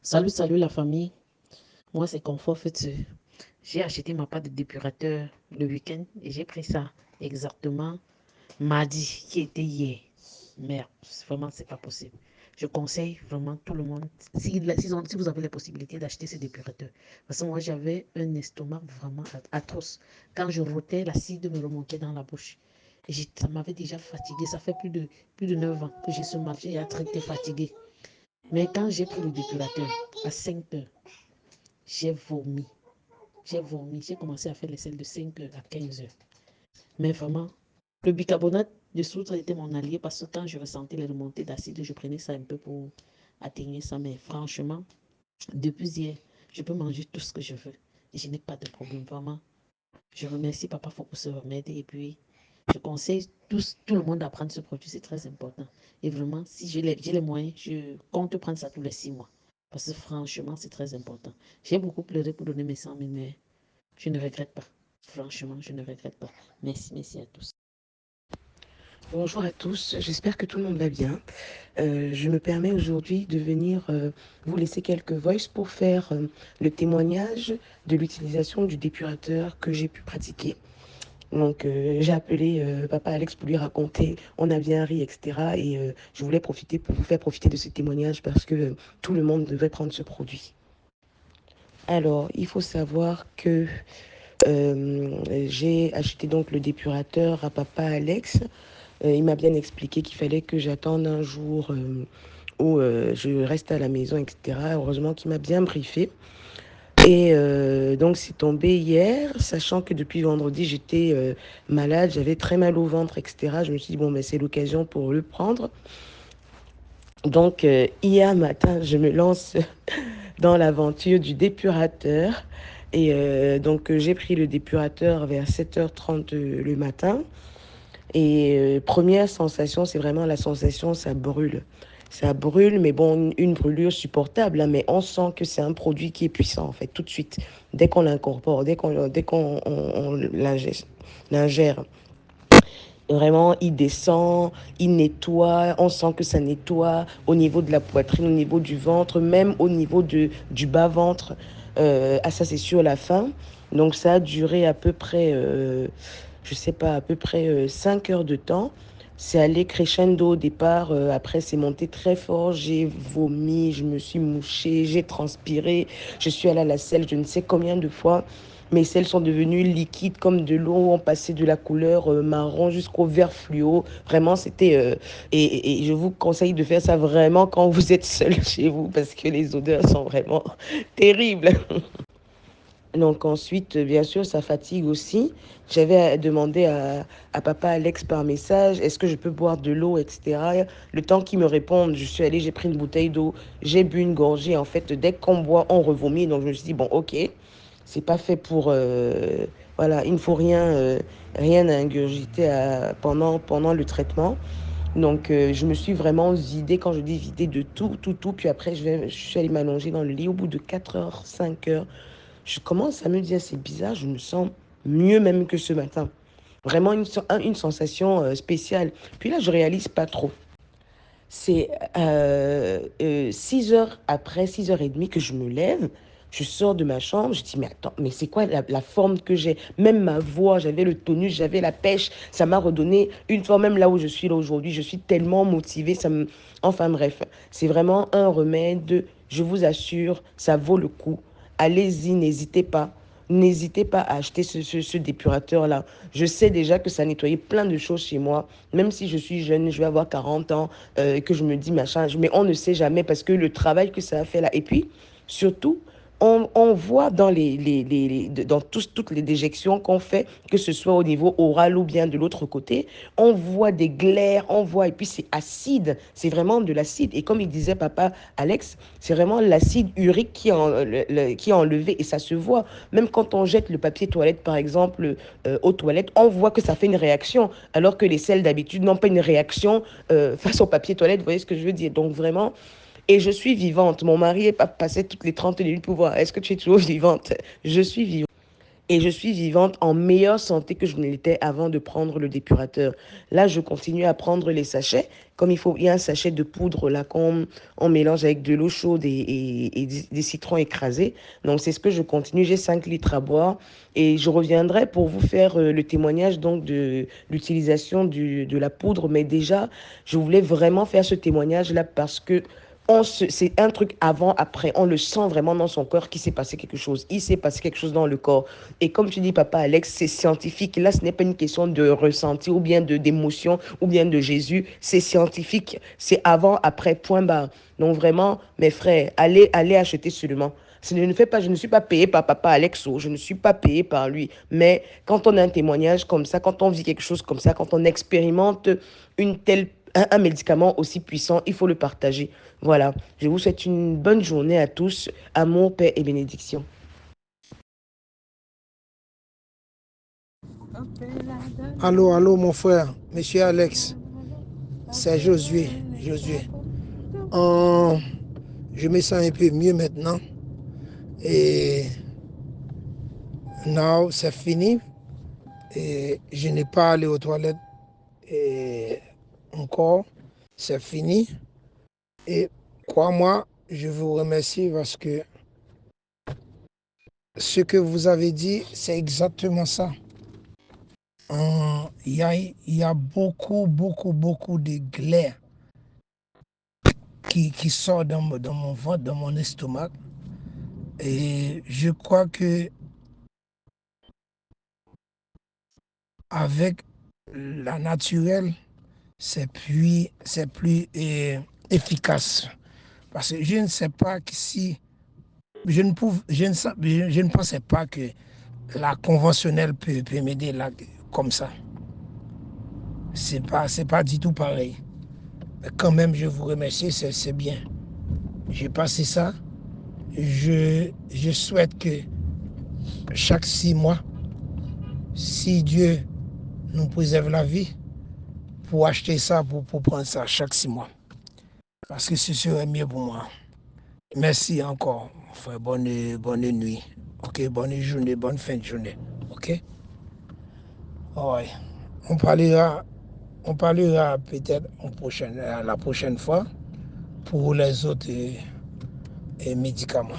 Salut la famille. Moi, c'est Confort Futur. J'ai acheté ma pâte de dépurateur le week-end et j'ai pris ça exactement mardi, qui était hier. Merde, vraiment, c'est pas possible. Je conseille vraiment tout le monde, si vous avez la possibilité d'acheter ces dépurateurs. Parce que moi, j'avais un estomac vraiment atroce. Quand je rotais, l'acide me remontait dans la bouche. Et ça m'avait déjà fatigué. Ça fait plus de 9 ans que j'ai ce mal. J'ai très fatigué. Mais quand j'ai pris le dépurateur à 5 heures, j'ai vomi. J'ai vomi. J'ai commencé à faire les selles de 5 heures à 15 heures. Mais vraiment, le bicarbonate de soude était mon allié parce que quand je ressentais les remontées d'acide, je prenais ça un peu pour atténuer ça. Mais franchement, depuis hier, je peux manger tout ce que je veux. Et je n'ai pas de problème, vraiment. Je remercie Papa Fort pour ce remède. Et puis, je conseille tout le monde à prendre ce produit. C'est très important. Et vraiment, si j'ai les moyens, je compte prendre ça tous les 6 mois. Parce que franchement, c'est très important. J'ai beaucoup pleuré pour donner mes 100 000, mais je ne regrette pas. Franchement, je ne regrette pas. Merci à tous. Bonjour à tous, j'espère que tout le monde va bien. Je me permets aujourd'hui de venir vous laisser quelques voices pour faire le témoignage de l'utilisation du dépurateur que j'ai pu pratiquer. Donc j'ai appelé papa Alex pour lui raconter, on a bien ri, etc. Et je voulais profiter pour vous faire profiter de ce témoignage parce que tout le monde devait prendre ce produit. Alors, il faut savoir que j'ai acheté donc le dépurateur à papa Alex. Il m'a bien expliqué qu'il fallait que j'attende un jour où je reste à la maison, etc. Heureusement qu'il m'a bien briefé. Et donc c'est tombé hier, sachant que depuis vendredi j'étais malade, j'avais très mal au ventre, etc. Je me suis dit, bon, ben, c'est l'occasion pour le prendre. Donc hier matin, je me lance dans l'aventure du dépurateur. Et donc j'ai pris le dépurateur vers 7h30 le matin. Et première sensation, c'est vraiment la sensation, ça brûle. Ça brûle, mais bon, une brûlure supportable, hein, mais on sent que c'est un produit qui est puissant, en fait, tout de suite. Dès qu'on l'incorpore, dès qu'on l'ingère, vraiment, il descend, il nettoie, on sent que ça nettoie au niveau de la poitrine, au niveau du ventre, même au niveau du bas-ventre. Ah, ça, c'est sur la fin. Donc, ça a duré à peu près, je sais pas, à peu près 5 heures de temps. C'est allé crescendo au départ. Après, c'est monté très fort. J'ai vomi, je me suis mouchée, j'ai transpiré. Je suis allée à la selle je ne sais combien de fois. Mes selles sont devenues liquides comme de l'eau, ont passé de la couleur marron jusqu'au vert fluo. Vraiment, c'était... et je vous conseille de faire ça vraiment quand vous êtes seul chez vous parce que les odeurs sont vraiment terribles. Donc ensuite, bien sûr, ça fatigue aussi. J'avais demandé à papa Alex par message, est-ce que je peux boire de l'eau, etc. Le temps qu'il me réponde, je suis allée, j'ai pris une bouteille d'eau, j'ai bu une gorgée. En fait, dès qu'on boit, on revomit. Donc je me suis dit, bon, ok, c'est pas fait pour... voilà, il ne faut rien à ingurgiter pendant le traitement. Donc je me suis vraiment vidée, quand je dis vidée, de tout. Puis après, je suis allée m'allonger dans le lit au bout de 4 heures, 5 heures. Je commence à me dire, c'est bizarre, je me sens mieux même que ce matin. Vraiment une sensation spéciale. Puis là, je réalise pas trop. C'est 6 heures après, 6h30 que je me lève. Je sors de ma chambre, je dis, mais attends, mais c'est quoi la forme que j'ai? Même ma voix, j'avais le tonus, j'avais la pêche. Ça m'a redonné une forme, même là où je suis là aujourd'hui. Je suis tellement motivée. Enfin bref, c'est vraiment un remède. Je vous assure, ça vaut le coup. Allez-y, n'hésitez pas. N'hésitez pas à acheter ce dépurateur-là. Je sais déjà que ça nettoyait plein de choses chez moi. Même si je suis jeune, je vais avoir 40 ans, que je me dis machin. Mais on ne sait jamais parce que le travail que ça a fait là. Et puis, surtout, on voit dans dans toutes les déjections qu'on fait, que ce soit au niveau oral ou bien de l'autre côté, on voit des glaires, on voit, et puis c'est acide, c'est vraiment de l'acide. Et comme il disait papa Alex, c'est vraiment l'acide urique qui est enlevé et ça se voit. Même quand on jette le papier toilette, par exemple, aux toilettes, on voit que ça fait une réaction, alors que les selles d'habitude n'ont pas une réaction face au papier toilette, vous voyez ce que je veux dire? Donc vraiment, et je suis vivante. Mon mari est pas passé toutes les 30 minutes pour voir, est-ce que tu es toujours vivante? Je suis vivante. et je suis vivante en meilleure santé que je ne l'étais avant de prendre le dépurateur. Là, je continue à prendre les sachets. Comme il y a un sachet de poudre là on mélange avec de l'eau chaude et des citrons écrasés. Donc, c'est ce que je continue. J'ai 5 litres à boire et je reviendrai pour vous faire le témoignage donc de l'utilisation de la poudre. Mais déjà, je voulais vraiment faire ce témoignage là parce que c'est un truc avant, après. On le sent vraiment dans son corps qu'il s'est passé quelque chose. Il s'est passé quelque chose dans le corps. Et comme tu dis, papa Alex, c'est scientifique. Là, ce n'est pas une question de ressenti ou bien d'émotion ou bien de Jésus. C'est scientifique. C'est avant, après, point barre. Donc vraiment, mes frères, allez acheter seulement. Je ne suis pas payée par papa Alexo, je ne suis pas payée par lui. Mais quand on a un témoignage comme ça, quand on vit quelque chose comme ça, quand on expérimente un médicament aussi puissant, il faut le partager. Voilà, je vous souhaite une bonne journée à tous. Amour, paix et bénédiction. Allô, mon frère, monsieur Alex, c'est Josué. Euh, je me sens un peu mieux maintenant. Et now, c'est fini. Et je n'ai pas allé aux toilettes et encore. C'est fini. Et crois-moi, je vous remercie parce que ce que vous avez dit, c'est exactement ça. Il y a beaucoup de glaire qui sort dans mon ventre, dans mon estomac. Et je crois que avec la naturelle, c'est plus efficace. Parce que je ne sais pas si je ne pensais pas que la conventionnelle peut m'aider là comme ça. C'est pas du tout pareil. Mais quand même, je vous remercie, c'est bien. J'ai passé ça. Je souhaite que chaque 6 mois, si Dieu nous préserve la vie, pour acheter ça, pour prendre ça chaque 6 mois. Parce que ce serait mieux pour moi. Merci encore, frère. Bonne nuit. Ok, bonne journée, bonne fin de journée. Ok? Ouais. On parlera peut-être la prochaine fois pour les autres médicaments.